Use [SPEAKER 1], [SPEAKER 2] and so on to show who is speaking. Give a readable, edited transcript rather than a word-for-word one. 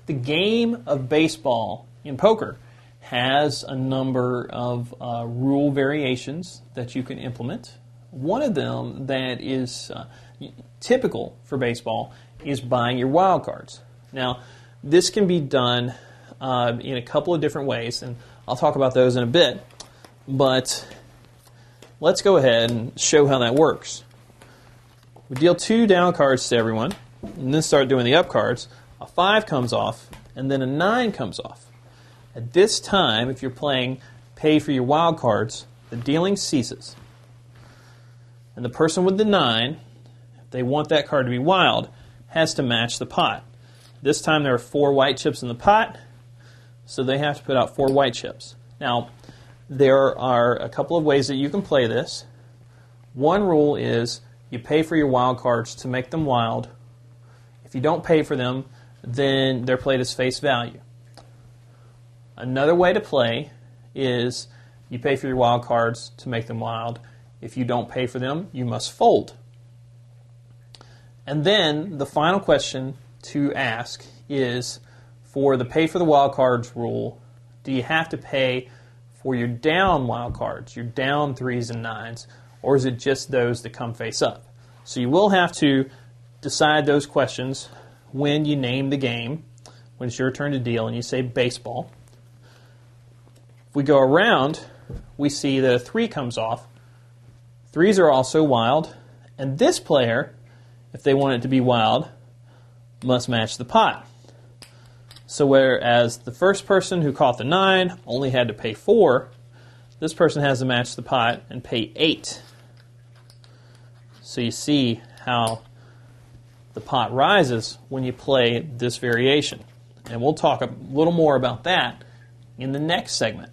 [SPEAKER 1] The game of baseball in poker has a number of rule variations that you can implement. One of them that is typical for baseball is buying your wild cards. Now, this can be done in a couple of different ways, and I'll talk about those in a bit, but let's go ahead and show how that works. We deal 2 down cards to everyone, and then start doing the up cards. A 5 comes off, and then a 9 comes off. At this time, if you're playing pay for your wild cards, the dealing ceases. And the person with the 9, if they want that card to be wild, has to match the pot. This time there are 4 white chips in the pot, so they have to put out 4 white chips. Now, there are a couple of ways that you can play this. One rule is you pay for your wild cards to make them wild. If you don't pay for them, then they're played as face value. Another way to play is you pay for your wild cards to make them wild. If you don't pay for them, you must fold. And then the final question to ask is, for the pay for the wild cards rule, do you have to pay for your down wild cards, your down 3s and 9s, or is it just those that come face up? So you will have to decide those questions when you name the game, when it's your turn to deal, and you say baseball. If we go around, we see that a 3 comes off. 3s are also wild, and this player, if they want it to be wild, must match the pot. So whereas the first person who caught the 9 only had to pay 4, this person has to match the pot and pay 8. So you see how the pot rises when you play this variation. And we'll talk a little more about that in the next segment.